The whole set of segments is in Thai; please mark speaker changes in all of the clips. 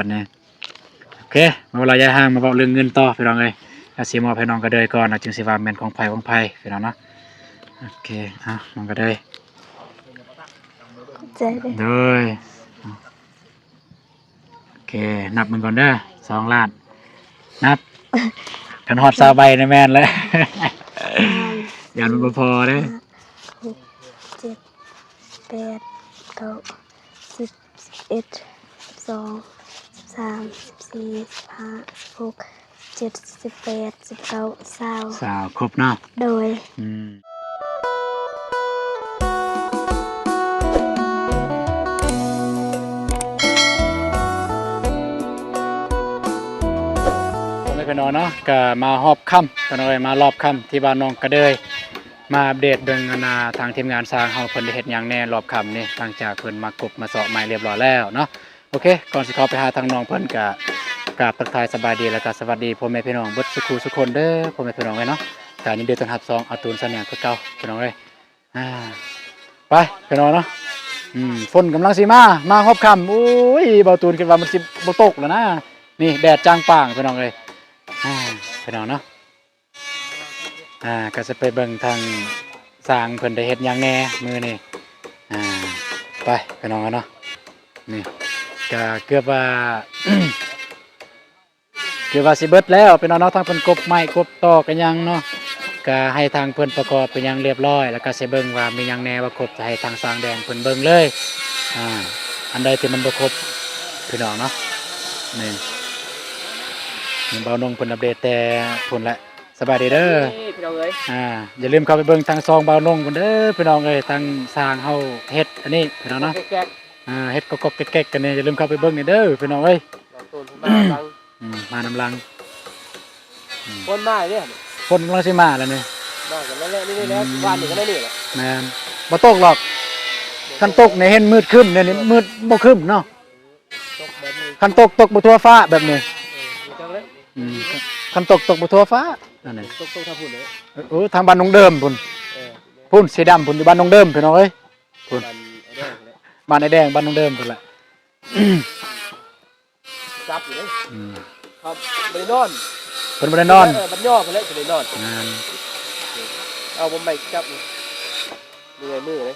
Speaker 1: วันนี้โอเคมาเวลาย้ายห้างมาบอกเรื่องเงินต่อพี่น้องเลยอาซีมอพี่น้องก็เดยก่อนนะจึงสิว่าแม่นของไผ่พี่น้องเนาะโอเคน้องก็เดย
Speaker 2: ใจเลย
Speaker 1: เดยโอเคนับมันก่อนเด้อ2 ล้านนับกันฮอดซาใบในแม่นเลยยันมันบ่พอเด้อ
Speaker 2: 6 7 8 9 10 11 12 13 14 15 16 17 18 19 20
Speaker 1: สาวครบเนาะ
Speaker 2: โดย
Speaker 1: พี่น้องเนาะก็มาฮอบค่ำพี่น้องมารอบค่ำที่บ้านน้องกระเดยมาอัปเดตเบิ่งนาทางทีมงานสร้างเฮาเพิ่นได้เฮ็ดหยังแน่รอบค่ำนี่หลังจากเพิ่นมากบมาเสาะไม้เรียบร้อยแล้วเนาะโอเคก่อนสิเข้าไปหาทางน้องเพิ่นก็กราบทักทายสบายดีแล้วก็สวัสดีพ่อแม่พี่น้องเบิดทุกคนเด้อพ่อแม่พี่น้องเนาะก็ยินดีต้อนรับ2อาตูนเสน่ห์คือเก่าพี่น้องไปพี่น้องเนาะฝนกำลังสิมาฮอบค่ำโอ้ยเบาตูนคิดว่ามันสิบ่ตกแล้วนะนี่แดดจ้างป่างพี่น้องเอ้ยพี่น้องเนาะก็จะไปเบิ่งทางสร้างเพิ่นได้เฮ็ดหยังแน่มื้อนี้ไปพี่น้องเนาะนี่ก็เกือบว่า เกือบว่าสิเบิดแล้วพี่น้องเนาะทางเพิ่นกบไม้กบตอกกันยังเนาะก็ให้ทางเพิ่นประกอบเป็นหยังเรียบร้อยแล้วก็สิเบิ่งว่ามีหยังแน่ว่าครบจะให้ทางสร้างแดงเพิ่นเบิ่งเลยอันใดที่มันบ่ครบพี่น้องเนาะนี่เบานงเพิ่นอัปเดตแต่พุ่นแหละสบายดีเด้อ
Speaker 3: พี่น้องเอ้ย
Speaker 1: อย่าลืมเข้าไปเบิ่งทางซองเบานงพุ่นเด้อพี่น้องเอ้ยทางสร้างเฮาเฮ็ดอันนี้พี่น้องเนาะเฮ็ดก๊อกๆแก๊กๆกันนี่อย่าลืมเข้าไปเบิ่งนี่เด้อพี่น้องเอ้ยมานำลัง
Speaker 3: คนมาเนี่ย
Speaker 1: คนกำลังสิมาแล้วนี่
Speaker 3: มากันแล้วนี่แล้ววันนี้ก็ได้นี่แหละ
Speaker 1: แม่นบ่ตกหรอกคันตกเนี่ยเห็นมืดครึ้มเนี่ยนี่มืดบ่ครึ้มเนาะคันตกบ่ทั่วฟ้าแบบนี้คันตกบ่ทั่วฟ้านั่นน่ะ
Speaker 3: ตกทางพุ่นเลย
Speaker 1: ทางบ้านนงเดิมพุ่นสีดำพุ่นอยู่บ้านนงเดิมพี่น้องเอ้ยพุ่นบ้านไอ้แดงบ้านนงเดิมพุ่นแหละ
Speaker 3: จับอยู่เลยครับบ่ได้นอน
Speaker 1: เพิ่นบ่ได้นอน
Speaker 3: บัดย่อเพิ่นเลยบ่ได้นอนเอาบ่ไปจับมือเลย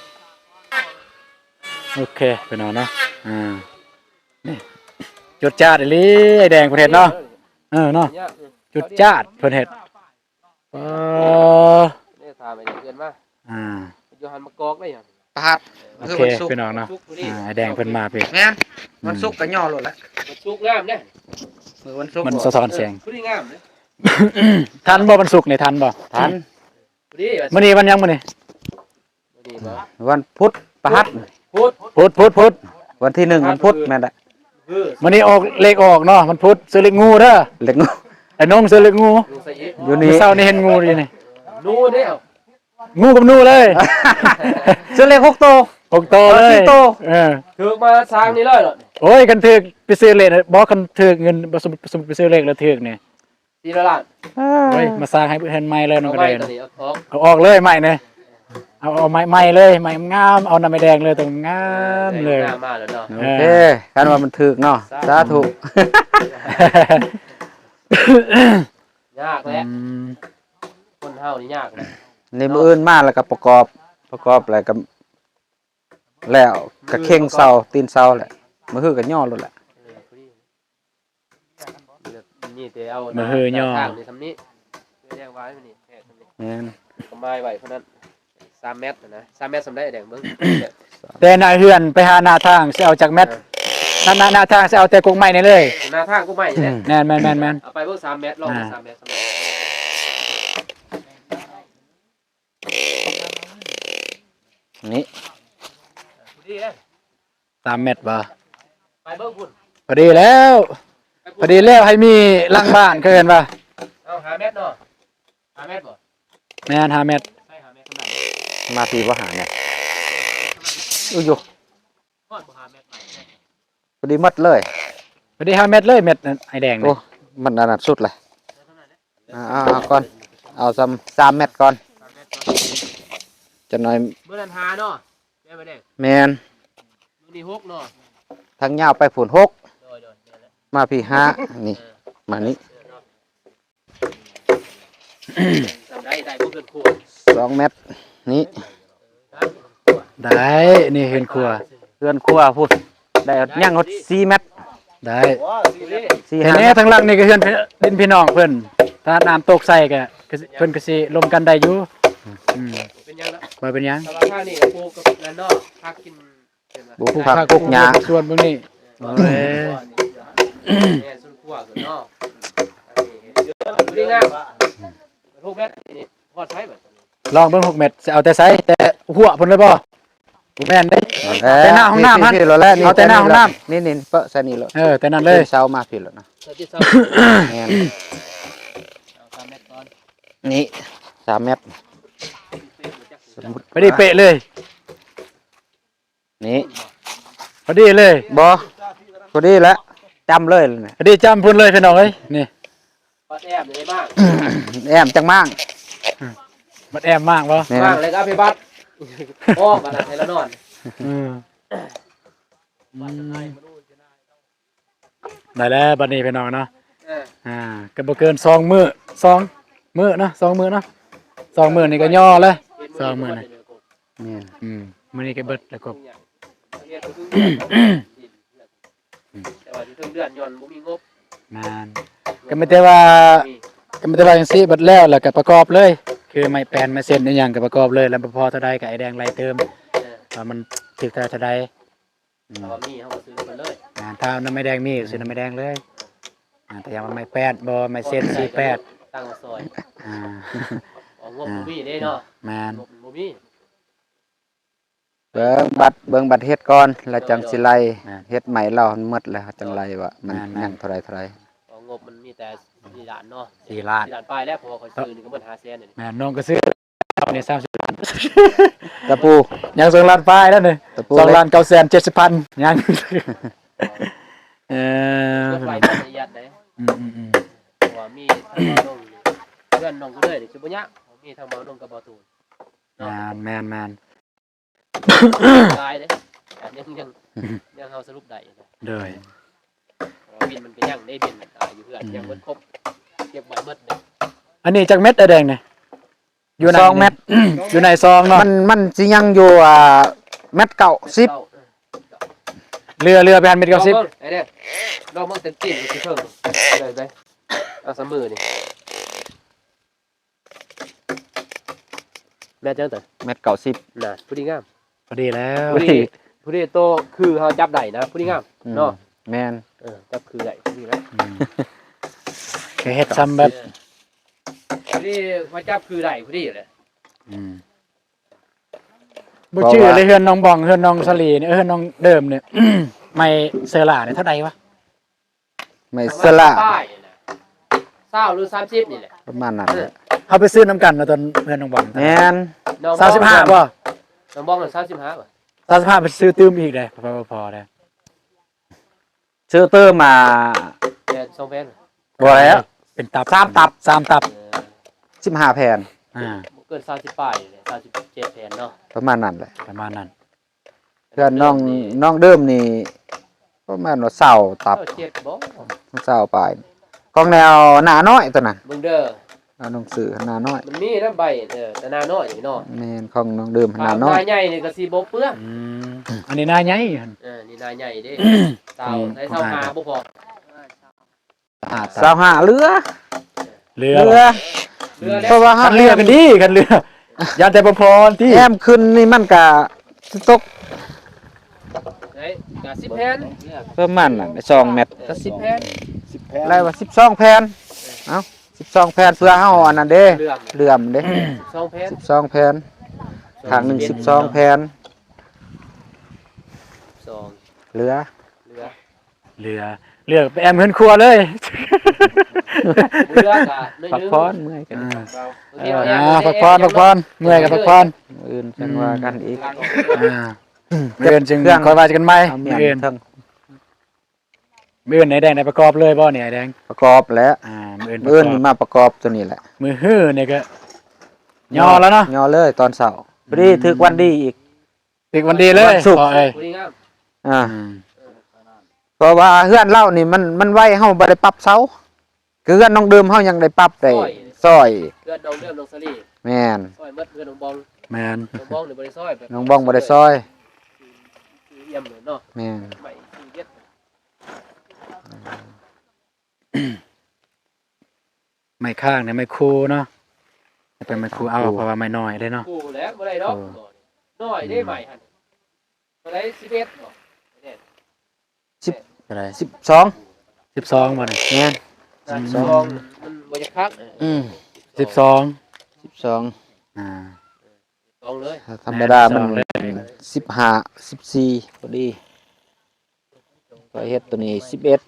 Speaker 1: โอเคพี่น้องเนาะนี่จุดจ้าดอีหลีไอ้แดงเพิ่นเฮ็ดเนาะเนาะจุดจ้าดเพิ่นเฮ็ด
Speaker 3: นี่ถามไอ้เพื่อนมาอยู่หันมากอกได้หยัง
Speaker 4: ปาด
Speaker 1: โอเคพี่น้องเนาะไอ้แดงเพิ่นมาพี่
Speaker 4: แม่นวันศุกร์ก็ย่อโลดแล้ว
Speaker 3: วันศุกร์งามเด้
Speaker 4: มื้อวันศุกร์
Speaker 1: มันสะท้อนแสง
Speaker 3: ผู้ดีงามเด้
Speaker 1: ทันบ่วันศุกร์นี่ทันบ่
Speaker 4: ทัน
Speaker 1: มื้อนี้วันยังมื้อนี้
Speaker 4: วันพุธประหัส
Speaker 1: พุธ
Speaker 4: วันที่1วันพุธแม่นแหละ
Speaker 1: มื้อนี้ออกเลขออกเนาะมันพุธซื้อเลขงูเด้อ
Speaker 4: เลขงู
Speaker 1: ไอ้น้องซื้อเลขงู
Speaker 4: อยู่นี่
Speaker 1: เช้านี่เห็นงูอยู่นี่
Speaker 3: งูเด้อ
Speaker 1: งูกับนูเลย
Speaker 4: ซื้อเลข6 โต
Speaker 1: 6 โตเลย
Speaker 4: 4 โต
Speaker 3: ถือมาสร้างนี่เลยเหรอ
Speaker 1: โอ้ยกันถึกไปซื้อเลขบ่คันถึกเงินบ่สมไปซื้อเลขแล้วถึกนี่
Speaker 3: 4 ล้าน
Speaker 1: เฮ้ยมาสร้างให้เห็นใหม่เลยน้องก็ได้
Speaker 3: เอา
Speaker 1: ออกเลยใหม่นี่เอาใหม่เลยใหม่งามเอาน้ำไม้แดงเลยตรงงามเลย
Speaker 3: งามมากแล้วเนาะ
Speaker 4: โอเคกันว่ามันถึกเนาะสาธุ
Speaker 3: ยากแหละคนเฮานี่ยากนะ
Speaker 4: นี่มื้ออื่นมาแล้วก็ประกอบแล้วก็แล้วก็เข่งเสาตีนเสาแหละมื้อฮือก็ย่อโลดแหละ
Speaker 3: นี่แต่เอา
Speaker 1: มื้อฮือย่อ
Speaker 3: ทางนี่ทำนี้แดงไว้นี่แค่ทำนี้
Speaker 4: แม่น
Speaker 3: ก็ไม้ไว้เพราะนั้น3 เมตรนะ3 เมตรสำได้แดงเบิ่ง
Speaker 1: แต่นายเฮือนไปหาหน้าทางสิเอาจากเม็ดหน้าทางสิเอาแต่กงไม้นี่เลย
Speaker 3: หน้าทางกูไม้นี่
Speaker 1: แม่น
Speaker 3: เอาไปเบิ่ง3 เมตรลอง3 เมตรสำได้
Speaker 4: นี่
Speaker 1: 3 เม็ดบ่
Speaker 3: ไปเบิ่งพุ่น
Speaker 1: พอดีแล้วให้มีหลังบ้านเคยเห็นป่ะ
Speaker 3: เอา5 เมตรเนาะ5 เมตรบ่
Speaker 1: แม่น5 เม็ด
Speaker 3: ใช่5 เมตรสำได้
Speaker 4: มาปีบ่หาเนี่ยอยู่
Speaker 3: ฮอดบ่5 เมตร
Speaker 4: พอดีหมดเลย
Speaker 1: พอดี5 เม็ดเลยเม็ดไอ้แดงนี่
Speaker 4: โอ้มันอันนั้นสุดเลยก่อนเอา3 เม็ดก่อนจะหน่อย
Speaker 3: มื้อนั้น5เนาะแม่นบ่แดง
Speaker 4: แม่น
Speaker 3: มื้อนี้6เนาะ
Speaker 4: ทางยาวไปฝุ่น6 มาพี่ห้านี่มานี่
Speaker 3: ทำได้บ่เกินขวด
Speaker 4: 2 เมตรนี่
Speaker 1: ได้นี่เฮือนครัว
Speaker 4: เพื่อนครัวพูดได้ย่างหด4 เมตร
Speaker 1: ได้
Speaker 4: 4
Speaker 1: เห็น
Speaker 4: 5
Speaker 1: แน่ทางหลังนี่ก็เฮือนดินพี่น้องเพิ่นถ้าน้ำตกใส่ก็เพิ่นก็สิลมกันได้อยู่
Speaker 3: เป็นยังละ
Speaker 1: บ่เป็นหยัง
Speaker 3: สำหรับข้างนี่ปลูกกับแลนดอกพักกินเห็นไหม
Speaker 4: ปลูกผักปลูกหญ้า
Speaker 1: ส่วนเบิ่งนี่โอ้ย
Speaker 3: แม่สุดขั้วสุดนอกนี่งามลูกแม่นี่พอดใช้แบบ
Speaker 1: ลองเบิ่ง6เม็ดสิเอาแต่ไสแต่หัวเพิ่นเลยบ่บ่แม่นเด้ แต่หน้าห้องน้ำฮะ
Speaker 4: พี่เราแล้ว
Speaker 1: เอาแต่หน้าห้องน้ำ
Speaker 4: นี่เปอะใส่นี่เลย
Speaker 1: แต่นั่นเลย
Speaker 4: เช้ามาพี่แล้วนะ
Speaker 3: ที่เศร้า
Speaker 4: แม่น
Speaker 3: เอา3 เมตรก่อน
Speaker 4: นี่3 เมตรสมมุติ
Speaker 1: พอดีเป๊ะเลย
Speaker 4: นี่
Speaker 1: พอดีเลย
Speaker 4: บ่พอดีแล้วจำเลยนะ
Speaker 1: พอดีจำเพิ่นเลยพี่น้องเอ้ยนี่
Speaker 3: พอดแอบอยู่ในบ้าน
Speaker 4: แอมจังมั่ง
Speaker 1: มันแอมมากบ่
Speaker 4: แม่
Speaker 3: บ้าน
Speaker 4: น
Speaker 3: เลยครับพี่บัตรอ้อมมาแล้วให้แล้วนอน
Speaker 1: อืมได้แล้วบัดนี้พี่น้องเนาะก็บ่เกิน2 มื้อ2 มื้อเนาะ2 มื้อเนาะ2 มื้อนี่ก็ย่อเลย2 มื้อนี่
Speaker 4: แม่น
Speaker 1: มื้อนี้ก็เบิดแล้วก็
Speaker 3: แต่ว่าที่ถึงเดือนย้อนบ่มีงบ
Speaker 1: นานก็ไม่ได้ว่าจังซี่เบิดแล้วก็ประกอบเลย คือไม้แปลนไม้เส้นอีหยังก็ประกอบเลยแล้วพอเท่าใดก็ไอ้แดงไล่เติมว่ามันถึกเท่าใด
Speaker 3: ถ้าว่ามีเฮาก็ซื้อไปเลย
Speaker 1: ถ้าน้ำไม้แดงมีซื้อน้ำไม้แดงเลยแต่อย่างมันไม้แปดบ่ไม้เส้น48
Speaker 3: ตั้งมาซอย
Speaker 1: อ่า
Speaker 3: อ๋องบบ่มีเด้เนาะ
Speaker 1: แม่น
Speaker 3: งบบ่มี
Speaker 4: เบิ่งบัตรเฮ็ดก่อนแล้วจังสิไล่เฮ็ดใหม่เรามันหมดแล้วจังไล่ว่ามันยังเท่าไหร่
Speaker 3: อ๋องบมันมีแต่4ล้านเนาะ
Speaker 1: 4 ล้าน
Speaker 3: 4ล้านปลายแล้วเพราะว่าเขาซื้อนี่ก็เบิด500,000นี่
Speaker 1: แม่นน้องก็ซื้อนี่30 ล้าน
Speaker 4: ตะปู
Speaker 1: ยัง2 ล้านปลายแล้วนี่
Speaker 4: ตะปู
Speaker 1: 2 ล้าน970,000ยัง
Speaker 3: ก็ไปประหยัดเด้
Speaker 1: อืม
Speaker 3: เพราะว่ามีทางบ่าวดงเพื่อนน้องก็เลยนี่สิบ่ยากมีทางบ่าวดงกับบ่าวตูน
Speaker 1: แม่น
Speaker 3: ตายเด้แต่ยังเฮาสรุปได้นะ
Speaker 1: เด้อ
Speaker 3: บินมันก็ยังได้บินอยู่เพื่อนยังเบิดครบเก็บไว้หมดเด้
Speaker 1: อันนี้จักเม็ดแดงนี่อยู่ใน
Speaker 4: 2 เมตร
Speaker 1: อยู่ในซองเนาะ
Speaker 4: มันสิยังอยู่เม็ดเก่า10
Speaker 1: เรือไปหันเม็ด
Speaker 3: ลอง
Speaker 1: 90
Speaker 3: เบิ่งไอ้เด้ลองเบิ่งเต็มตีนสิเพิ่มได้เอาสามมือนี่แม่เจ้าแต่
Speaker 4: เม็ดเก่า10
Speaker 3: น่ะผู้ดีงาม
Speaker 1: พอดีแล้ว
Speaker 3: ผู้ดีโตคือเฮาจับได้นะผู้ดีงามเนาะ
Speaker 4: แม่น
Speaker 3: จับคือได้ผู้ดีนะ
Speaker 1: เคยเฮ็ดซ้ำแบบ
Speaker 3: ผู้ดีมาจับคือได้ผู้ดีเลย
Speaker 1: บ่ชื่อเลยเฮือนน้องบองเฮือนน้องสลีนี่เฮือนน้องเดิมเนี่ย ไม่เซอร์ล่าเนี่ยเท่าใดวะ
Speaker 4: ไม่สละ
Speaker 3: ป้ายน่ะ20หรือ30นี่แหละ
Speaker 4: ประมาณนั้นแหละ
Speaker 1: เอาไปซื้อน้ำกันนะตอนเฮือนน้องบอง
Speaker 4: แม่น
Speaker 1: 35บ่
Speaker 3: น้องบ้องน่ะ35ป่ะ
Speaker 1: 35ไปซื้อตื้มอีกได้พอได้
Speaker 4: ซื้อเตอร์มา
Speaker 3: แม่2แผ่น
Speaker 4: บ่แล้ว
Speaker 1: เป็นตับ3ตับ
Speaker 4: 15 แผ่น
Speaker 1: อ่า
Speaker 3: บ่เกิน30ป้ายเลย37แผ่นเนาะ
Speaker 4: ประมาณนั้นแหละ
Speaker 1: ประมาณนั้น
Speaker 4: เพื่อนน้องเดิมนี่ประมาณว่าเศร้าตับ
Speaker 3: 7บ่
Speaker 4: เศร้าไปของแนวหนาน้อยตัวนั้น
Speaker 3: เบิ่งเด้อ
Speaker 4: เอาหนังสือหนาน้อย
Speaker 3: มันมีน้ำใบแต่หน้าน้อยนี่เนาะ
Speaker 4: แม่นของน้องเดิมหนาน้อย
Speaker 3: ใหญ่นี่ก็สิบ่เปลือง
Speaker 1: อันนี้น่าใหญ่
Speaker 3: นี่นายใหญ่เด้เต่าใช้เต่าหาบ่พอ
Speaker 4: 25เรือ
Speaker 1: เรือ
Speaker 3: เรือ
Speaker 4: เพราะว่า
Speaker 1: คันเรือกันดีคันเรือยานแต่บ่พอที่
Speaker 4: แอมขึ้นนี่มันก็ตก
Speaker 3: ไหนกะ10แผ่น
Speaker 4: ประมาณนั้น2 เมตร
Speaker 3: กะ10แผ่น
Speaker 4: ไรว่า12 แผ่นเอ้า12 แผ่นเพื่อเฮาอันนั้นเด้
Speaker 3: เรื่อง
Speaker 4: เหลื่อมเด้
Speaker 3: 2แผ่น
Speaker 4: 12 แผ่นทางหนึง12 แผ่น
Speaker 3: 2
Speaker 4: เหลือ
Speaker 3: เรือ
Speaker 1: เรือไปแอมเฮือนครัวเลย
Speaker 3: เรือกะน้อย
Speaker 4: พัก
Speaker 3: นึง
Speaker 4: ผ่อนเมื่อยกัน
Speaker 1: พักผ่อนเมื่อยกับพักผ่อน
Speaker 4: อื่นจังว่ากันอีก
Speaker 1: เมื่อจึงคอยว่ากันไหม
Speaker 4: เอาเมี
Speaker 1: เมื่
Speaker 4: ย
Speaker 1: อน
Speaker 4: ทั้ง
Speaker 1: เมื่อไหนแดงไหนประกอบเลยบ่เนี่ยแดง
Speaker 4: ประกอบแล้ว
Speaker 1: มื่อ
Speaker 4: มื้อนี่มาประกอบตัวนี้แหละ
Speaker 1: มือฮื้อเนี่ยก็ย่อแล้วเนาะ
Speaker 4: ย่อเลยตอนเช้าพอดีถึกวันดีอีก
Speaker 1: ติกวันดีเลย
Speaker 4: วันศุกร์
Speaker 1: เอ้ย
Speaker 3: ผู้ดีงาม
Speaker 4: อ่าพ ราะว่าเฮือนเล่านี่มันไว้เฮาบ่ได้ปรับเสาคือเฮือนน้องเดิมเฮายังได้ปรับได้ซอย
Speaker 3: เพื่อนน้องเริ่มน้องสลี
Speaker 4: แม่น
Speaker 3: ซอยเมื่อเพื่อนน้องบอง
Speaker 1: แมน
Speaker 3: น้องบองหรือบริซอยแบบ
Speaker 4: น้องบ้องบ่ได้ซอย
Speaker 3: เยี่ยมเลยเนาะ
Speaker 4: แม่น
Speaker 3: ใหม่ซีเรียส
Speaker 1: ไม่ข้างเนี่ยไม่คูเนาะเป็นไม่คูเอาเพราะว่าไม่น้อยได้เนาะ
Speaker 3: กูแล้วบ่ได้ดอกน้อยได้ใหม่หั่นบ่ได้11เนาะ
Speaker 1: อะไร
Speaker 4: 12
Speaker 1: 12บ่เนี่ย
Speaker 4: แม่น
Speaker 3: ซองมันบ่จะคัก
Speaker 1: 12
Speaker 4: 12
Speaker 1: อ่า
Speaker 3: ซองเลย
Speaker 4: ธรรมดามัน
Speaker 1: เลย
Speaker 4: 15 14พอดีก็เฮ็ดตัวนี้11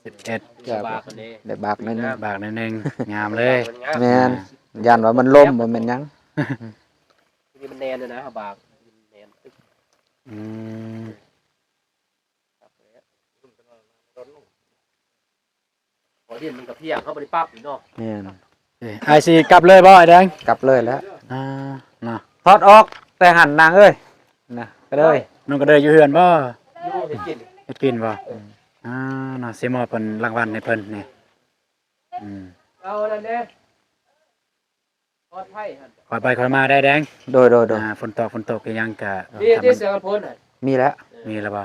Speaker 1: 11
Speaker 3: บากอันนี้
Speaker 4: ได้บากหนิดนึง
Speaker 1: บากนิดนึงงามเลย
Speaker 4: แม่นย่านว่ามันล่มบ่แม่นหยัง
Speaker 3: นี่มันแนนเลยนะบากแนนตึก
Speaker 1: อืม
Speaker 3: พอเรียนมันกับเพียงเขาบ่ได้ปรับอยู่เนาะ
Speaker 4: แม่น
Speaker 1: ไอซีกลับเลยบ่ไอ้แดง
Speaker 4: กลับเลยแล้ว
Speaker 1: อ่าเนาะ
Speaker 4: ถอดออกแต่หันนางเอ้ยนะก็เลย
Speaker 1: น้องก็เดินอยู่เฮือนบ่
Speaker 3: อยู่เฮ็ดกิน
Speaker 1: เฮ็ดกินบ่อ่าเนาะสิมอบเพิ่นรางวัลให้เพิ่นนี่อืม
Speaker 3: เอานั่นเด้ทอดไผ่หั่น
Speaker 1: ขอไปขอมาได้แดง
Speaker 4: โดย
Speaker 1: ฝนตกก็ยังก็
Speaker 3: นี่ที่เสือกันพ้นหั่น
Speaker 4: มีแล้ว
Speaker 1: มีแล้วบ่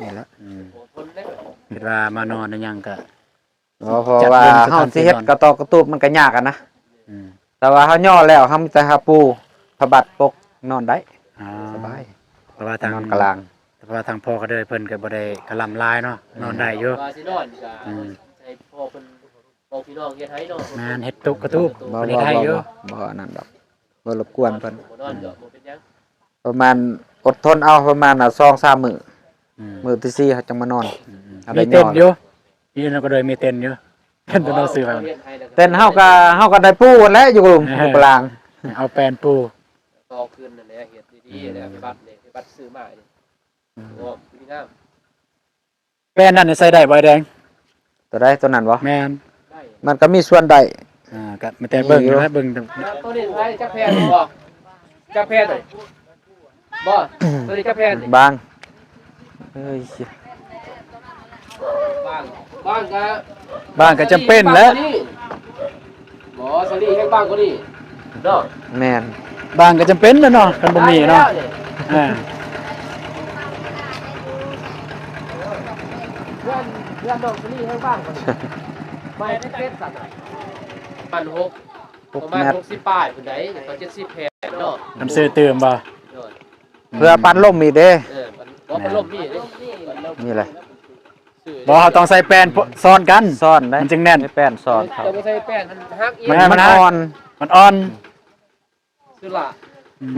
Speaker 4: มีแล้ว
Speaker 1: อืม
Speaker 3: โอ้พ้นได้
Speaker 1: คิดว่ามานอนได้ยังก็
Speaker 4: เพราะว่าเฮาสิเฮ็ดกระตอกกระตูบมันก็ยากอะนะ
Speaker 1: อืม
Speaker 4: แต่ว่าเฮาย่อแล้วเฮามีแต่หาปูผบัดปกนอนได้
Speaker 1: อ๋อ
Speaker 4: สบาย
Speaker 1: เพราะว่าทาง
Speaker 4: นอนกลาง
Speaker 1: เพราะว่าทางพ่อก็เด้อเพิ่นก็บ่ได้กะลำลายเนาะนอนได้อยู่
Speaker 3: ว่าสินอนก็
Speaker 1: อืม
Speaker 3: ให้พ่อเพิ่นบอกพี่น้องเฮ็ดให้เนาะ
Speaker 1: แม่นเฮ็ดตุกกระตุบ
Speaker 4: บ่
Speaker 1: เพิ่นเฮ็ดให้อยู่
Speaker 4: บ่นั่นดอกบ่รบกวนเพิ่น
Speaker 3: บ่นอนก็บ่เป็นหยัง
Speaker 4: ประมาณอดทนเอาประมาณน่ะ2-3มื้อ
Speaker 1: อืม
Speaker 4: มื้อที่4เขาจังมานอน เอาไป
Speaker 1: มีเต้น
Speaker 4: นอน
Speaker 1: อยู่พี่น้องก็เด้อมีเต้นอยู่เต้นตัวหนังสือ
Speaker 3: เฮา
Speaker 1: มา
Speaker 3: เฮ็ดให้แล้ว
Speaker 4: เต้นเฮาก็ได้ปูหมดแล้วอยู่อยู่กลาง
Speaker 1: เอาแปลนปู
Speaker 3: ต่อคืนนั่นแหละเฮ็ดดีๆแล้วไปบัดนี่ไปบัดซื้อมานี่โอ้ดีงาม
Speaker 1: แปลนนั่นใส่ได้บ่ไอ้แดง
Speaker 4: ตัวใดตัวนั้นบ่
Speaker 1: แม่น
Speaker 3: ได้
Speaker 4: มันก็มีส่วนได้
Speaker 1: ก็ไม่แต่เบิ่งอยู่นะเบิ่งแต่
Speaker 3: ตัวนี้ใช้จักแพนบ่จักแพนเลยบ่ตัวนี้จักแพนนี่
Speaker 4: บางเอ้ย
Speaker 3: บ้างบ้างก็
Speaker 1: บ้านก็จำเป็นแล้ว
Speaker 3: หมอสลีให้บ้างกว่านี้เนาะ
Speaker 4: แม่น
Speaker 1: บ้านก็จำเป็นแล้วเนาะคันบ่มีเนาะอ่า
Speaker 3: เพื่อนน้องสลีให้บ้างกว่านี้ไม่ได้เป็ดสัตว์ปัน6ประมาณ60ป้ายพุ่นใดก็70แผ่นเนาะ
Speaker 1: น้ำซื้อเติมบ่
Speaker 4: เพื่อปันลมอีกเด้
Speaker 3: มันล่มนี่เด้
Speaker 4: นี่แหละ
Speaker 1: บ่เราต้องใส่แป้นซ้อนกัน
Speaker 4: ซ่อนได้
Speaker 1: มันจึงแน่น
Speaker 4: ให้แป้นซ่อนเขา
Speaker 3: จะบ่ใส่แป้นมันฮักอีก
Speaker 4: มันอ่อน
Speaker 1: มันอ่อน
Speaker 3: คือล่ะ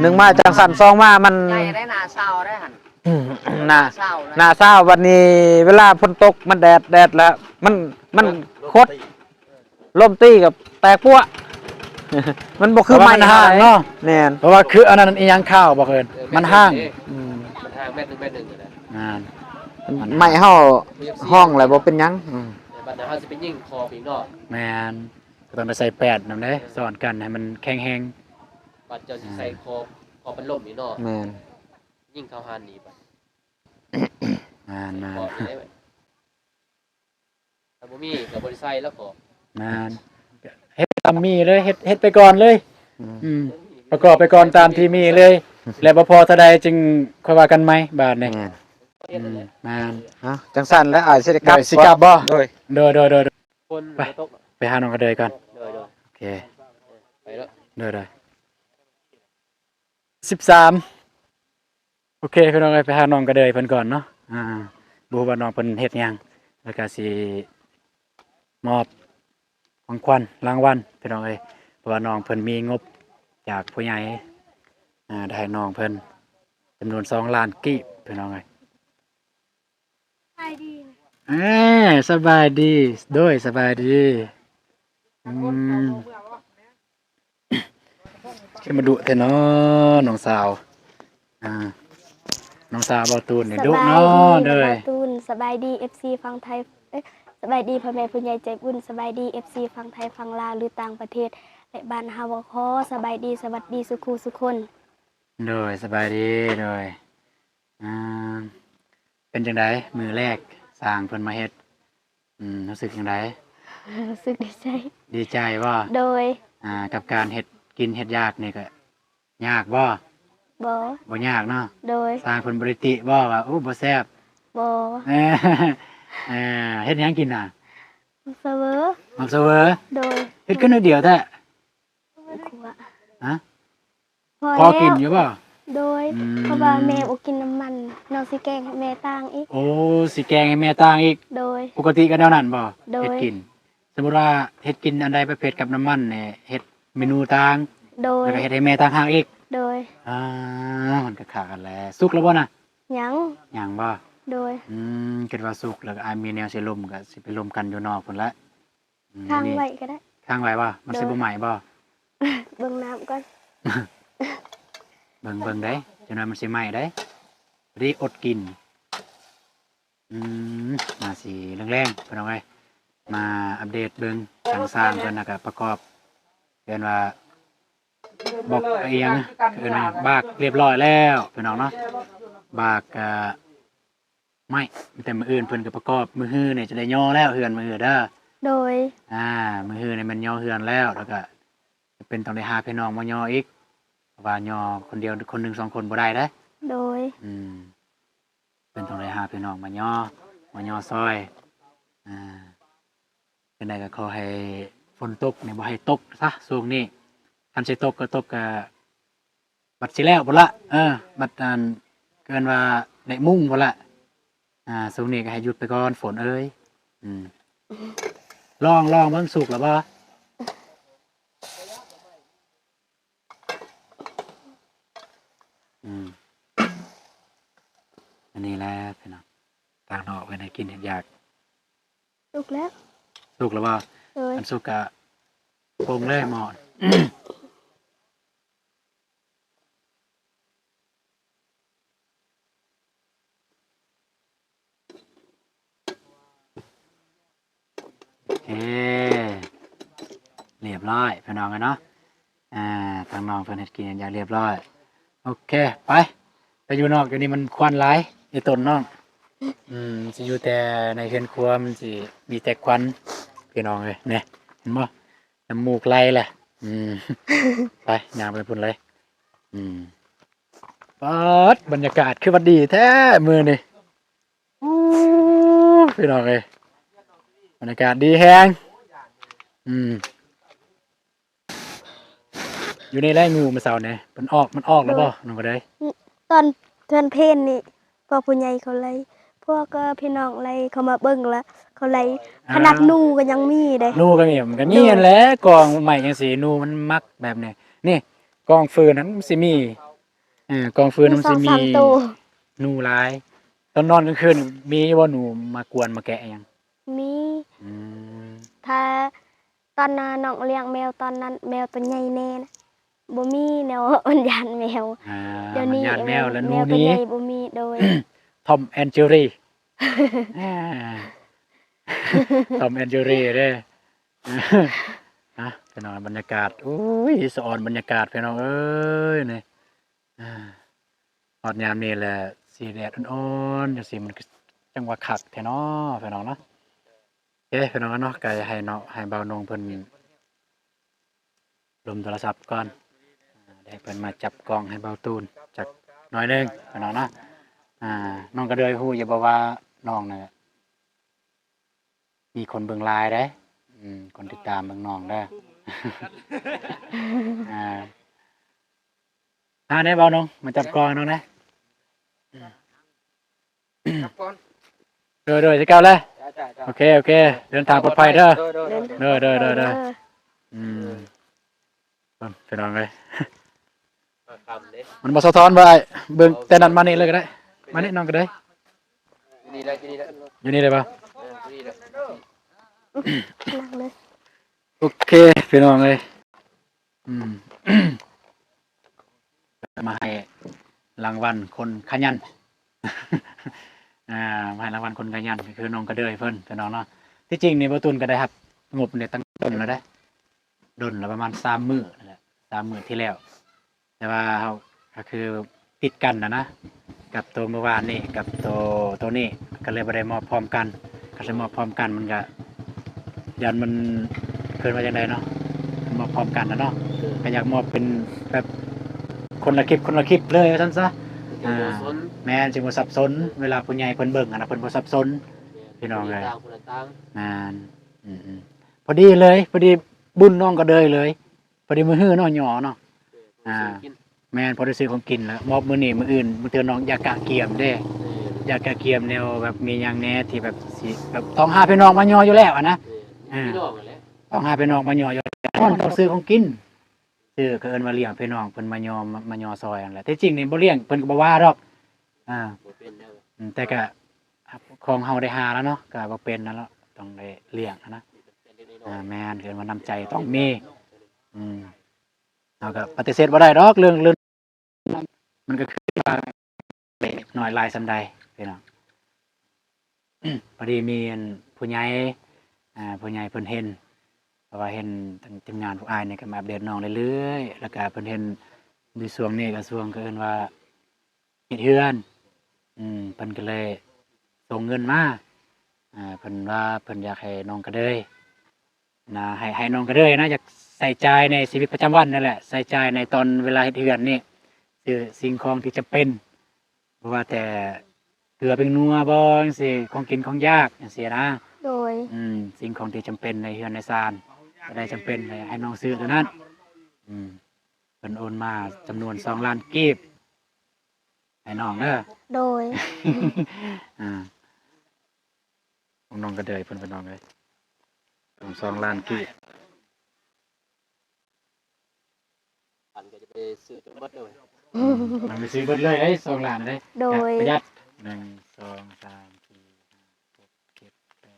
Speaker 4: หนึ่งมาจังสั่นซองมามัน
Speaker 5: ใหญ่ได้หนาเศร้าได้หัน
Speaker 4: หน้า
Speaker 5: เศร้าเลย
Speaker 4: หน้าเช้าวันนี้เวลาฝนตกมันแดดแล้ว มันคดลมตีกับแตกปั้ว มันบ่คือไม้
Speaker 1: มันห่างเนาะ
Speaker 4: แน่น
Speaker 1: เพราะว่าคืออันนั้นอีหยังข้าวบ่เคินมันห่าง
Speaker 3: มันห่างเมตร1เมตร1นะ
Speaker 1: อ่า
Speaker 4: ไม้เฮาห้องแล้วบ่เป็นหยัง
Speaker 3: บัดนั้นเฮาสิไปยิงคออีกเนาะ
Speaker 1: แม่นก็ต้องได้ใส่แป้นนำเด้ซ้อนกันให้มันแข็งแรง
Speaker 3: บัดเจ้าสิใส่คอเป็นล่มอีกเนาะ
Speaker 4: แม่น
Speaker 3: ยิงเข้าหานนี่บัด
Speaker 1: อ่า
Speaker 3: คอไปได้บัดถ้าบ่มีก็บ่ได้ใส่แล้วคอ
Speaker 1: นานเฮ็ดตามมีเลยเฮ็ดไปก่อนเลย อืมประกอบไปก่อนตามที่มีเลย แล้วบ่พอเท่าใดจึงค่อยว่ากันใหม่บาดนี้
Speaker 4: แม่น
Speaker 1: นาน
Speaker 4: เอ้าจังสั่นแล้วอาจสิได้กลับ
Speaker 1: สิกลับบ่
Speaker 4: โดย
Speaker 1: เด้อ
Speaker 3: คนบ่ตก
Speaker 1: ไปหาน้องกระเดยก่อน
Speaker 3: เด้อ
Speaker 1: โอเค
Speaker 3: ไปแล้ว
Speaker 1: เด้อ13โอเคพี่น้องไปหาน้องกระเดยเพิ่นก่อนเนาะบ่ฮู้ว่าน้องเพิ่นเฮ็ดหยังแล้วก็สิมอบของขวัญรางวัลพี่น้องเอ้ยเพราะว่าน้องเพิ่นมีงบจากผู้ใหญ่ได้ให้น้องเพิ่นจำนวน2ล้านกีบพี่น้องเอ้ย
Speaker 2: ไปดี
Speaker 1: สบายดีโดยสบายดีขึ้นมาดุแต่เนาะน้องสาวน้องสาวบ่าวตูนนี่ดุเนาะเด้อ
Speaker 2: ตูนสบายดี FC ฟังไทยสบายดีพ่อแม่ผู้ใหญ่ใจบุญสบายดี FC ฟังไทยฟังลาวหรือต่างประเทศและบ้านเฮาบ่ขอสบายดีสวัสดีสุขูสุคน
Speaker 1: โดยสบายดีโดยเป็นจังไดมือแรก สร้างเพิ่นมาเฮ็ดรู้สึกจังได
Speaker 2: รู้สึกดีใจ
Speaker 1: ดีใจบ่
Speaker 2: โดย
Speaker 1: กับการเฮ็ดกินเฮ็ดยากนี่ก็ยากบ่
Speaker 2: บ่
Speaker 1: บ่ยากเนาะ
Speaker 2: โดย
Speaker 1: สร้างเพิ่นบ่ได้ติบ่ว่าโอ้บ่แซ่บ
Speaker 2: บ่
Speaker 1: เออเฮ็ดหยังกินน่ะ
Speaker 2: เสมอ
Speaker 1: มักเสวอ
Speaker 2: โดย
Speaker 1: เฮ็ดขึ้นนิดเดียวแท้
Speaker 2: ครัว
Speaker 1: ฮะ
Speaker 2: พอ
Speaker 1: พอ
Speaker 2: แล้ว
Speaker 1: กินอยู่บ่
Speaker 2: โดย
Speaker 1: อืม
Speaker 2: เพราะว่าแม่บ่กินน้ำมันน้องสิแกงให้แม่ต่างอีก
Speaker 1: โอ้สิแกงให้แม่ต่างอีก
Speaker 2: โดย
Speaker 1: ปกติก็แนวนั้นบ่
Speaker 2: โดย
Speaker 1: เฮ็ดกิน สมมุติว่าเฮ็ดกินอันใดประเภทกับน้ำมันเนี่ยเฮ็ดเมนูต่าง
Speaker 2: โดย
Speaker 1: แล้วก็เฮ็ดให้แม่ต่างหากอีก
Speaker 2: โดย
Speaker 1: มันก็ขากันแหล้วสุกแล้วบ่น่ะ
Speaker 2: หยัง
Speaker 1: ยังบ่
Speaker 2: โดย
Speaker 1: คิดว่าสุกแล้วก็อายมีแนวสิลมก็สิไปลมกันอยู่นอกพุ่นละอืม
Speaker 2: ข้าง
Speaker 1: นี่
Speaker 2: ไว้ก็ได้
Speaker 1: ข้างไว้บ่มันสิบ่ไหม้บ่
Speaker 2: เบิ่งน้ำก่อน
Speaker 1: เบิ่งได้จังนั้นมันสิไหม้ได้รีอดกินมาสิแรงๆเพิ่นเอาไว้มาอัปเดตเบิ่งทางสร้างเพิ่นน่ะก็ประกอบเพิ่นว่าบอกอีหยังเอิ้นว่าบากเรียบร้อยแล้วพี่น้องเนาะบากไม่แต่มื้ออื่นเพิ่นก็ประกอบมื้อฮื้อนี่จะได้ย่อแล้วเฮือนมื้อฮื้อเด้อ
Speaker 2: โดย
Speaker 1: มื้อฮื้อนี่มันย่อเฮือนแล้วแล้วก็จะเป็นต้องได้หาพี่น้องมาย่ออีกเพราะว่าย่อคนเดียวคนหนึงสองคนบ่ได้เด้อ
Speaker 2: โดย
Speaker 1: เป็นต้องได้หาพี่น้องมาย่อซอยเป็นไดก็ขอให้ฝนตกเนี่ยบ่ให้ตกซะช่วงนี้คันสิตกก็ตกก็บัดสิแล้วพุ่นละบัดเกินว่าได้มุ่งพุ่นละช่วงนี้ก็ให้หยุดไปก่อนฝนเอ้ยลองเบิ่งสุกแล้วบ่อันนี้แหละพี่น้องต่างนอกไว้ให้กินเห็ดยาก
Speaker 2: ลุกแล้ว
Speaker 1: สุกแล้วบ่
Speaker 2: โดย
Speaker 1: อันสุกกะปรุงเลยหมอนโอเคเรียบร้อยพี่น้องกันเนาะทางน้องเพิ่นเฮ็ดกินอย่างเรียบร้อยโอเคไปอยู่นอกอยู่นี่มันควันหลายในต้นน้องสิอยู่แต่ในเฮือนครัวมันสิมีแต่ควันพี่น้องเลยเนี่ยเห็นบ่น้ำมูกไหลแหละไปย่างไปพุ่นเลยปัดบรรยากาศคือวัดดีแท้มื้อนี่พี่น้องเอ้ยบรรยากาศดีแฮงอยู่ในไร่งูเมื่อเช้านี่มันออกแล้วบ่น้องก็ได้
Speaker 2: ตอนเทือนเพลนนี่พวกผู้ใหญ่เขาไล่พวกก็พี่น้องไล่เขามาเบิ่งแล้วเขาไล่ขนาดหนูก็ยังมีเด้
Speaker 1: นูก็มีมันก็มีนั่นแหละกองใหม่จังซี่นูมันมักแบบนี้นี่กองฟืนนั้นมันสิมีกองฟืนมันสิมี
Speaker 2: สองสามตัว
Speaker 1: หนูหลายตอนนอนกลางคืนมีบ่หนูมากวนมาแกะหยัง
Speaker 2: มี
Speaker 1: อืม
Speaker 2: ถ้าตอนนั้นน้องเลี้ยงแมวตอนนั้นแมวตัวใหญ่แน่นะบ่มีแนวอันยานแมวเดี๋ยว
Speaker 1: มัน
Speaker 2: นี้
Speaker 1: ญาติแมวแล้วห
Speaker 2: แม
Speaker 1: นู
Speaker 2: วตัว
Speaker 1: นี้
Speaker 2: ใหญ่บ่มีโดย
Speaker 1: ทอมแอนเจอรี่ ทอมแอนเจอรี่เด้พี่น้องบรรยากาศอุ้ยสะออนบรรยากาศพี่น้องเอ้ยนี่ฮอดยามนี้แหละสีแดดอ่อนๆจังซี่มันก็จังว่าคักแท้เนาะพี่น้องเนาะโอเคพี่น้องเนาะก็ให้เนาะให้เบานงเพิ่นลมโทรศัพท์ก่อนได้เพิ่นมาจับกล้องให้เบาตูนจักหน่อยหนึงพี่น้องเนาะน้องก็เลยฮู้อย่าบอกว่าน้องน่ะมีคนเบิ่งไลน์เด้คนติดตามเบิ่งน้องเด้อ ได้เบาน้องมาจับกล้องให้น้องนะ
Speaker 3: ครับก่อน
Speaker 1: เด้อสิเก้าเลยโอเคเดินทางปลอดภัยเด้อ
Speaker 2: เดิน
Speaker 1: เด้อพี่น้องเลย
Speaker 3: คำเด้
Speaker 1: มันบ่สะท้อนบ่ไอ้เบิ่งแต่นั้นมานี่เลยก็ได้มานี่น้องก็ได้
Speaker 3: อยู่นี่แหละอยู่นี่แหละ
Speaker 1: อยู่นี่ได้ป่ะ
Speaker 3: อยู่นี่แหละ
Speaker 2: นั่งเลย
Speaker 1: โอเคพี่น้องเลยมาให้รางวัลคนขยัน มาให้รางวัลคนขยันก็คือน้องกระเดยเพิ่นพี่น้องเนาะที่จริงนี่บ่ตุนก็ได้ครับงบเนี่ยตั้งต้นแล้วได้ดนแล้วประมาณ3มื้อนั่นแหละ3มื้อที่แล้วแต่ว่าเฮาก็คือติดกันนะ กับตัวเมื่อวานนี่กับตัวนี้ก็เลยบ่ได้มอบพร้อมกันก็เลยมอบพร้อมกันมันก็ยันมันเกินว่าจังไดเนาะมอบพร้อมกันนะเนาะก็อยากมอบเป็นแบบคนละคลิปเลยว่าซั่นซะ แม่นสิบ่สับสนเวลาผู้ใหญ่เพิ่นเบิ่งอะนะเพิ่นบ่สับสนพี่น้องเอ้ย
Speaker 3: ต่างคนละต่าง
Speaker 1: แม่นพอดีเลยพอดีบุญน้องก็เดยเลยพอดีมื้อฮื้อเนาะหยอเนาะ
Speaker 3: กิน
Speaker 1: แม่นพอได้ซื้อของกินแล้วมอบมื้อนี้มื้ออื่นมื้อเทื่อน้องอยากกะเกียมเด้อยากกะเกียมแนวแบบมีหยังแหน่ที่แบบสิแบบต้องหาพี่น้องมาย่ออยู่แล้วอะนะ
Speaker 3: พี่น้องนั่นแหละ
Speaker 1: ต้องหาพี่น้องมาย่ออยู่แล้วต้องซื้อของกินซื้อก็เอิ้นว่าเลี้ยงพี่น้องเพิ่นมาย่อซอยนั่นแหละแต่จริงนี่บ่เลี้ยงเพิ่นก็บ่ว่าดอก
Speaker 3: บ่เป็นแล้ว
Speaker 1: แต่ก็ของเฮาได้หาแล้วเนาะก็บ่เป็นนั่นแล้วต้องได้เลี้ยงนะแม่นเกินว่านำใจต้องมีเราก็ปฏิเสธบ่ได้ดอกเรื่องมันก็คือว่าเล็กน้อยหลายซำใดพี่น้องพอดีมีผู้ใหญ่เพิ่นเห็นเพราะว่าเห็นทีมงานผู้อ้ายนี่ก็มาอัปเดตน้องเรื่อยๆแล้วก็เพิ่นเห็นในช่วงนี้ก็ช่วงก็เอิ้นว่าเฮ็ดเฮือนเพิ่นก็เลยส่งเงินมาเพิ่นว่าเพิ่นอยากให้น้องกระเดยนะให้น้องกระเดยนะอยากใส่ใจในชีวิตประจำวันนั่นแหละใส่ใจในตอนเวลาเฮ็ดเฮือนนี่คือสิ่งของที่จำเป็นเพราะว่าแต่เกลือเป็นนัวบ่จังซี่ของกินของยากจังซี่นะ
Speaker 2: โดย
Speaker 1: สิ่งของที่จำเป็นในเฮือนในซานก็ได้จำเป็นให้น้องซื้อเท่านั้นเพิ่นโอนมาจำนวน2 ล้านกีบให้น้องเด้อ
Speaker 2: โดย
Speaker 1: ของน้องกระเดยเพิ่นเป็นน้องเลย2 ล้านกีบ
Speaker 3: อันก็จะไปซื้อจนหมดเลย
Speaker 1: มันไปซื้อเบิดเลยเอ้ย2 ล้านเลย
Speaker 2: โดย
Speaker 1: ประหยัด1 2 3 4 5 6 7 8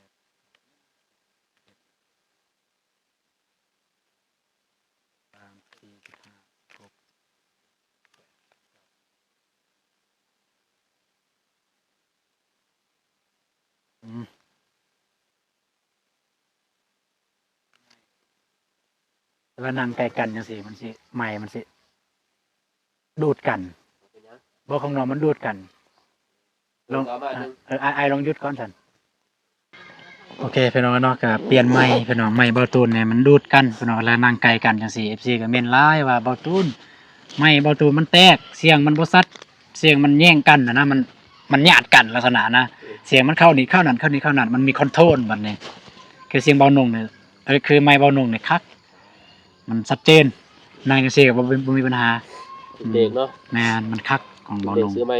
Speaker 1: 3 4 5 6แต่ว่านั่งใกล้กันจังซี่มันสิไม้มันสิดูดกันบ่ของน้องมันดูดกันลองไอลองหยุดก่อนซั่นโอเคพี่น้องเนาะก็เปลี่ยนไม้พี่น้องไม้เบาตูนเนี่ยมันดูดกันพี่น้องเวลานั่งไกลกันจังซี่ FC ก็เม่นหลายว่าเบาตูนไม้เบาตูนมันแตกเสียงมันบ่ซัดเสียงมันแย่งกันนะมันญาติกันลักษณะนะเสียงมันเข้านี่เข้านั่นเข้านี่เข้านั่นมันมีคอนโทรลบัดนี้คือเสียงเบาหนุ่งเนี่ยคือไม้เบาหนุ่งเนี่ยคักมันชัดเจนนั่งจังซี่ก็บ่มีปัญหา
Speaker 3: เด็กเนาะ
Speaker 1: แม่นมันคักของเบา
Speaker 3: เด็
Speaker 1: ห
Speaker 3: ก
Speaker 1: นุ่ง
Speaker 3: ซื้อไหม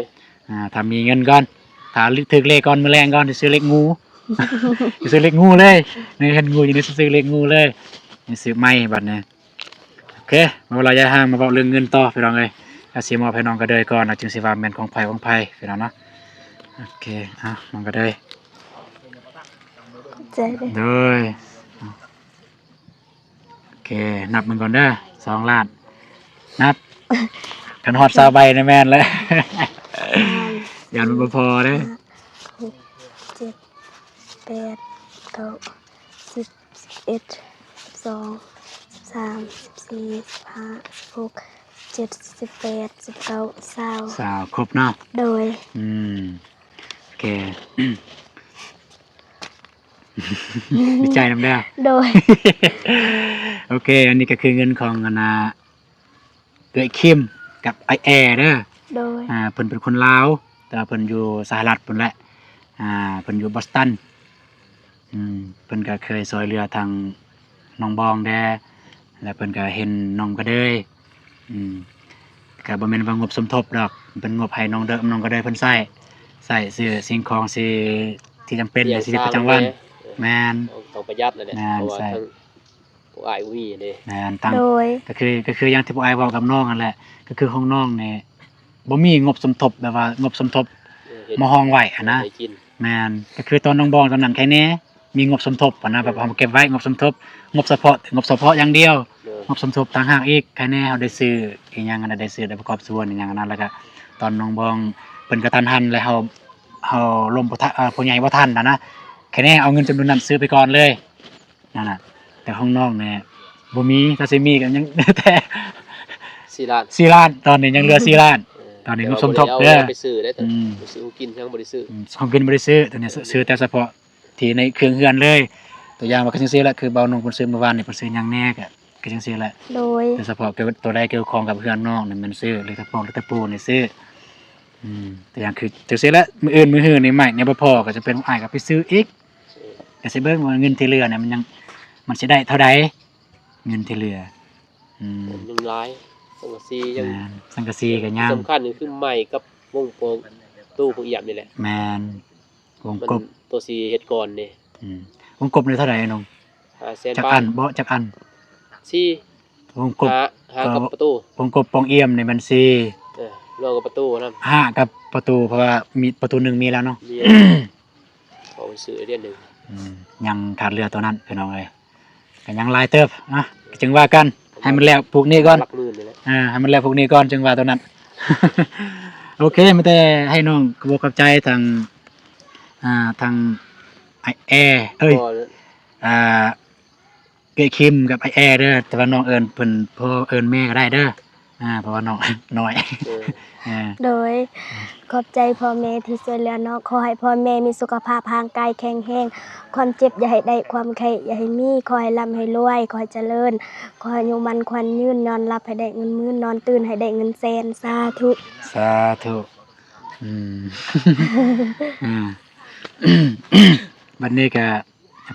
Speaker 1: ถ้ามีเงินก่อนถ้าถึกเลขก่อนมื้อแรงก่อนสิซื้อเลขงู สิซื้อเลขงูเลยนี่เห็นงูอยู่นี่สิซื้อเลขงูเลยนี่ซื้อไม้บัดนี้โอเคมาเวลาย้ายห้างมาเว้าเรื่องเงินต่อพี่น้องเอ้ยก็สิมอบให้น้องก็เดยก่อนจึงสิว่าแม่นของไผพี่น้องเนาะโอเคน้องก็เดย
Speaker 2: ใจเลย
Speaker 1: โดยโอเคนับมันก่อนเด้อ2 ล้านนับคันฮอด20 ใบนี่แม่นเลย อย่ามันบ่พอเด้อ
Speaker 2: 6 7 8 9 10 11 12 13 14 15 16 17 18 19 20
Speaker 1: สาวครบเนาะ
Speaker 2: โดย
Speaker 1: โอเค ดีใจนำได้
Speaker 2: โดย
Speaker 1: โอเค อันนี้ก็คือเงินของเกยคิมกับไอแอร์เด้อ
Speaker 2: โดย
Speaker 1: เพิ่นเป็นคนลาวแต่ว่าเพิ่นอยู่สหรัฐเพิ่นแหละเพิ่นอยู่บอสตันเพิ่นก็เคยซอยเรือทางหนองบองแดแล้วเพิ่นก็เห็นน้องก็เดยก็บ่แม่นว่างบสมทบดอกเป็นงบให้น้องก็เดยเพิ่นใช้ซื้อสิ่งของสิที่จำเป็นในชีวิตประจำวันแม่น
Speaker 3: ต้องประหยัดเลยเนี่ย
Speaker 1: แม่น
Speaker 3: เพราะว่า
Speaker 1: ใช่
Speaker 3: ทั้งผู้อ้ายผู้มีเด้
Speaker 1: แม่นตั้ง
Speaker 2: โดย
Speaker 1: ก็คืออย่างที่พวกไอ้บอกกับน้องนั่นแหละก็คือของน้องเนี่ยบ่มีงบสมทบแบบว่างบสมทบมาห้องไว้อะนะ
Speaker 3: ให้กิน
Speaker 1: แม่นก็คือตอนน้องบองตอนนั้นแค่นี้มีงบสมทบอะนะแบบเอามาเก็บไว้งบสมทบงบเฉพาะอย่างเดียวงบสมทบต่างหากอีกแค่นี้เฮาได้ซื้ออีหยังอันนั้นได้ซื้อได้ประกอบส่วนอีหยังอันนั้นแล้วก็ตอนน้องบองเพิ่นกระทันหันแล้วเฮาล้มผู้ใหญ่บ่ทันนะแค่นี้เอาเงินจำนวนนั้นซื้อไปก่อนเลยนั่นน่ะแต่ของน้องเนี่ยบ่มีถ้าสิมีก็ยัง แต่
Speaker 3: 4 ล้าน
Speaker 1: 4 ล้านตอนนี้ยังเหลือ4 ล้าน ตอนนี้งบสมทบเด้อ
Speaker 3: ไปซื้อได้แต่
Speaker 1: อืม
Speaker 3: ไปซื้อกินทั้งบ่ได้ซื้อ
Speaker 1: ของกินบ่ได้ซื้อตัวเนี้ยซื้อแต่เฉพาะที่ในเครื่องเฮือนเลย ตัวอย่างว่าก็จังซี่แหละคือเบาหนุ่มเพิ่นซื้อเมื่อวานนี่เพิ่นซื้อหยังแน่ก็จังซี่แหละ
Speaker 2: โดย
Speaker 1: แต่เฉพาะเกี่ยวกับตัวใดเกี่ยวของกับเฮือนนอกนี่มันซื้อหรือตะปองหรือตะปูนี่ซื้อแต่อย่างคือจังซี่แหละมื้ออื่นมื้อฮื้อนี่ใหม่เนี่ยบ่พอก็จะเป็นอ้ายก็ไปซื้ออีกก็สิเบิ่งว่าเงินที่เหลือเนี่ยมันสิได้เท่าใดเงินที่เหลือม
Speaker 3: ยังหลายสังกะสียัง
Speaker 1: แม่นสังกะสีก็ยัง
Speaker 3: สำคัญนี่คือไม้กับวงโปงตู้พวกเอี่ยมนี่แหละ
Speaker 1: แม่นวง
Speaker 3: มัน
Speaker 1: กบ
Speaker 3: ตัวสีเฮ็ดก่อนนี่
Speaker 1: วงกบนี่เท่าใดน้อง
Speaker 3: 500,000
Speaker 1: จัก
Speaker 3: บา
Speaker 1: อั
Speaker 3: ท
Speaker 1: นบ่จักอัน
Speaker 3: สี่
Speaker 1: วงกบ
Speaker 3: หากับประตู
Speaker 1: วงกบปองเอี่ยมนี่มันสิ
Speaker 3: รวมกับประตูนำ
Speaker 1: 5กับประตูเพราะว่ามีประตูหนึงมีแล้วเนาะ
Speaker 3: มีเอาไปซื้อเดือนหนึง
Speaker 1: ยังขาดเรือตัวนั้นพี่น้องเอ้ยก็ยังหลายเติบนะจึงว่ากันให้มันแล้วพวกนี้ก่อน
Speaker 3: หลักหมื่นนี่แหละ
Speaker 1: ให้มันแล้วพวกนี้ก่อนจึงว่าตัวนั้น โอเคไม่แต่ให้น้องขอบคุณใจทางทางไอแอร์เอ้ย
Speaker 3: ก็
Speaker 1: อ่าเกยคิมกับไอแอร์เด้อแต่ว่าน้องเอิญเพิ่นพ่อเอิญแม่ก็ได้เด้อเพราะว่าน้อง น้อย
Speaker 3: เออ
Speaker 2: โดยขอบใจพ่อแม่ที่ช่วยเหลือน้องขอให้พ่อแม่มีสุขภาพร่างกายแข็งแรงความเจ็บอย่าให้ได้ความไข้อย่าให้มีขอให้ร่ำให้รวยขอให้เจริญขอให้อายุมันขวัญยืนนอนหลับให้ได้เงินหมื่นนอนตื่นให้ได้เงินแสนสาธุ
Speaker 1: สาธุอ่า บัดนี้ก็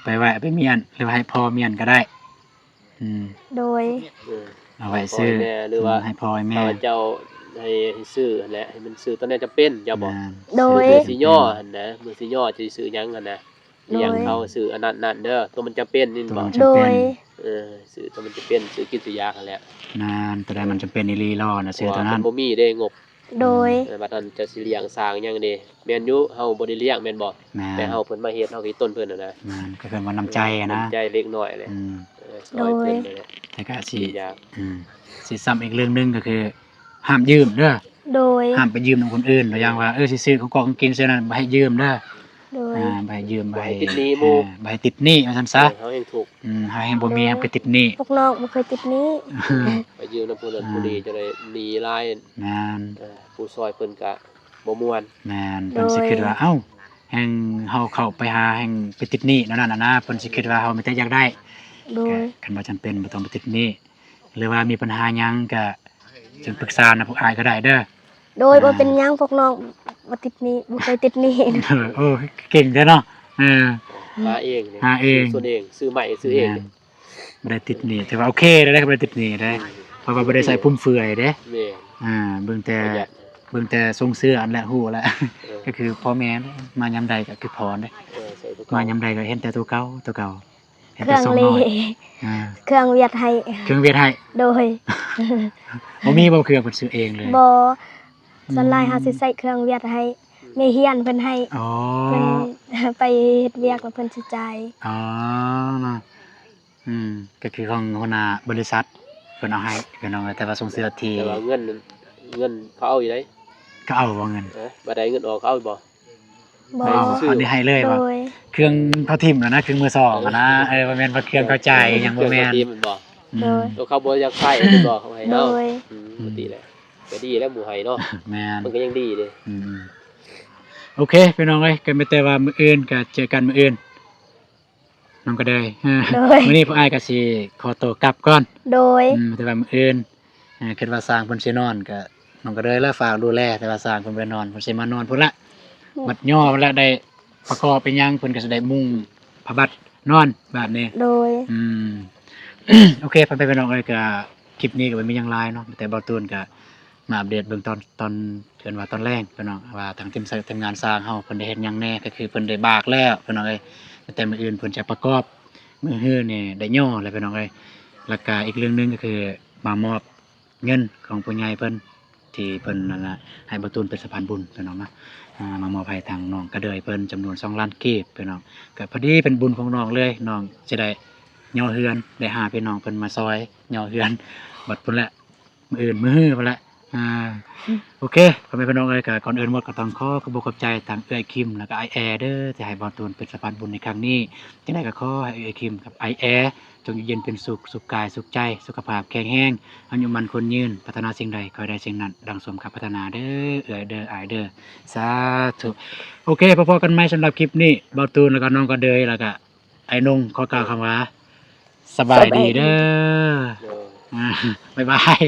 Speaker 1: ไปไหว้ไปเมียนหรือว่าให้พ่อเมียนก็ได้
Speaker 2: โดย
Speaker 3: เออ
Speaker 1: เอาไว้ซื้อ
Speaker 3: ให้พ่อให้แม่หรือว่า
Speaker 1: ให้พ่อให้แม่
Speaker 3: ถ้าเจ้าให้ซื้อหั่นแหละให้มันซื้อตอนนี้จะเป็นอย่าบอก
Speaker 2: โดย
Speaker 3: มือสิย่อหั่นนะมือสิย่อจะซื้อหยังหั่นนะ
Speaker 2: โดย
Speaker 3: อย่างเขาซื้ออันนั้นเด้อตัวมันจะเป็นนี่บ่
Speaker 2: โดย
Speaker 3: ซื้อตัวมันจะเป็นซื้อกินซื้อยาหั่นแหละ
Speaker 1: นานแต่ใดมันจำเป็นอีหลีรอนะเสื้อตัว
Speaker 3: มั
Speaker 1: นั้น
Speaker 3: บ่มีได้งบ
Speaker 2: โดย
Speaker 3: บัดนั้นจะสิเลี้ยงสร้างหยังนี่แม่นอยู่เฮาบ่ได้เลี้ยงแม่นบ่
Speaker 1: แม่
Speaker 3: แต่เฮาเพิ่นมาเฮ็ดเฮาก็ต้นเพิ่นน่ะนะ
Speaker 1: มันก็คือว่าน้ำใจอะนะ
Speaker 3: น้ำใจเล็กน้อยเลย
Speaker 1: อืม
Speaker 3: ซอยเพิ่นเลย
Speaker 1: แต่ก็สิ
Speaker 3: อยาก
Speaker 1: สิซ้ำอีกเรื่องหนึงก็คือห้ามยืมเด้อ
Speaker 2: โดย
Speaker 1: ห้ามไปยืมของคนอื่นตัวอย่างว่าสิซื้อของกองกินเสื้อนั้นบ่ให้ยืมเด้อ
Speaker 2: โดย
Speaker 1: บ่ให้ยืม
Speaker 3: บ่ให้ติดหนี้หมู่
Speaker 1: บ่ให้ติดหนี้ว่าซั่นซะ
Speaker 3: เฮาเองถูก
Speaker 1: ให้บ่มีให้ไปติดหนี้
Speaker 2: พวกน้องบ่เคยติดหนี้
Speaker 3: ไปยืมนำผู้นั้นผู้นี้จะได้หนีหลาย
Speaker 1: แม่น
Speaker 3: ผู้ซอยเพิ่นก็บ่ม่วน
Speaker 1: แม่นเพิ่นสิคิดว่าเอ้าแฮ่งเฮาเข้าไปหาแฮ่งไปติดหนี้นั่นน่ะนะเพิ่นสิคิดว่าเฮามีแต่อยากได้
Speaker 2: โดย
Speaker 1: คันบ่จำเป็นบ่ต้องไปติดหนี้หรือว่ามีปัญหาหยังก็จึงปรึกษานะพวกอายก็ได้เด้อ
Speaker 2: โดยบ่เป็นหยังพวกน้องบ่ติดหนี้บ่เคยติดหนี้
Speaker 1: โอ้เก่งเด้อเนาะ
Speaker 3: หาเองนี่
Speaker 1: หาเอง
Speaker 3: ซื้อเองซื้อใหม่ซื้อเองนี่
Speaker 1: บ่ได้ติดหนี้แต่ว่าโอเคได้บ่ได้ติดหนี้ได้เพราะว่าบ่ได้ใส่พุ่มเฟือยเด้
Speaker 3: แม่
Speaker 1: เบิ่งแต่
Speaker 3: ประหยัด
Speaker 1: เบิ่งแต่ทรงเสื้ออันแหละฮู้แล้ว
Speaker 3: เออ
Speaker 1: ก็คือพ่อแม่มายามใดก็คือพรเด้
Speaker 3: ใส่ทุก
Speaker 1: มายามใดก็เห็นแต่ตัวเก่าเห็น
Speaker 2: เค
Speaker 1: แต่
Speaker 2: รื่อง
Speaker 1: ทรง
Speaker 2: เล
Speaker 1: น้อยอ่า
Speaker 2: เครื่องเวียดให้
Speaker 1: เครื่องเวียดให้
Speaker 2: โดย
Speaker 1: บ่มีบ่เครื่องเพิ่นซื้อเองเลย
Speaker 2: บ่ส่วนหลายเฮาสิใส่เครื่องเวียดให้แม่เฮียนเพิ่นให้
Speaker 1: อ๋อ
Speaker 2: เพิ่นไปเฮ็ดเวียกแล้วเพิ่นสิจ่าย
Speaker 1: อ๋อเนาะก็คือของหัวหน้าบริษัทเพิ่นเอาให้เพิ่นเอาไว้แต่ว่าส่งเสื้อที่
Speaker 3: แต่ว่าเงินเขาเอาอยู่ได้
Speaker 1: ก็เอาบ่เงิน
Speaker 3: บัดใดเงินออกเขาเอาบ่
Speaker 2: บ่
Speaker 1: เอาอันนี้ให้เลย
Speaker 2: โด
Speaker 1: ว่าย เครื่องเขาทิ่มแล้วนะเครื่องมือสองอะนะบ่แม่นว่าเครื่องเข้าใจายหยังบ่แม่น
Speaker 3: ทีมันบ่
Speaker 1: อืม
Speaker 3: ตัวเขาบ่อยากใช้มันบ่เขาให้
Speaker 2: โด
Speaker 3: เฮา
Speaker 2: ย
Speaker 3: ดีแหละก็ดีแล้วหมู่ให้เนาะ
Speaker 1: แม่น
Speaker 3: มันก็ยังดีเด้
Speaker 1: อืมโอเคพี่น้องเอ้ยก็ไม่แต่ว่ามื้ออื่นก็เจอกันมื้ออื่นน้องก็ได้มื้อนี้พวกอ้ายก็สิขอตัวกลับก่อน
Speaker 2: โดย
Speaker 1: แต่ว่ามื้ออื่นคิดว่าสร้างเพิ่นสินอนก็น้องก็เลยแล้วฝากดูแลแต่ว่าสร้างเพิ่นบ่ได้นอนเพิ่นสิมานอนพุ่นละบัดย่อพุ่นละได้ประกอบเป็นหยังเพิ่นก็สิได้มุงผ้าบัดนอนแบบนี้
Speaker 2: โดย
Speaker 1: โอเคไปน้องเอ้ยก็คลิปนี้ก็บ่มีหยังหลายเนาะแต่บ่ตูนก็มาอัปเดตเบิ่งตอนเพิ่นว่าตอนแรกพี่น้องว่าทางทีมงานสร้างเฮาเพิ่นได้เฮ็ดหยังแน่ก็คือเพิ่นได้บากแล้วพี่น้องเอ้ยแต่มื้ออื่นเพิ่นจะประกอบมื้อฮื้อนี่ได้ย่อแล้วพี่น้องเอ้ยแล้วก็อีกเรื่องหนึงก็คือมามอบเงินของผู้ใหญ่เพิ่นที่เพิ่นนั่นน่ะให้บ่ตูนเป็นสะพานบุญพี่น้องนะมามอบให้ทางน้องกระเดยเพิ่นจำนวน2ล้านกีบพี่น้องก็พอดีเป็นบุญของน้องเลยน้องสิได้ย่อเฮือนได้หาพี่น้องเพิ่นมาซอยย่อเฮือนบัดพุ่นแหละมื้ออื่นมื้อฮื้อพุ่นแหละ อ่าโอเคพ่อแม่พี่น้องเอ้ยก็ก่อนอื่นหมดก็ต้องขอบใจทางเอื้อยคิมแล้วก็ไอแอร์เด้อที่ให้บอลตูนเป็นสะพานบุญในครั้งนี้จังได๋ก็ขอให้เอื้อยคิมกับไอแอร์จงอยู่เย็นเป็นสุขสุขกายสุขใจสุขภาพแข็งแรงอายุมันคนยืนพัฒนาสิ่งใดขอให้ได้สิ่งนั้นดังสมกับพัฒนาเด้อเอื้อยเด้ออายเด้อสาธุโอเคพอๆกันไหมสำหรับคลิปนี้บอลตูนแล้วก็น้องก็เดยแล้วก็ไอ้นงขอกล่าวคำว่าสบายดีเด้อ
Speaker 3: เออ
Speaker 1: บ๊ายบาย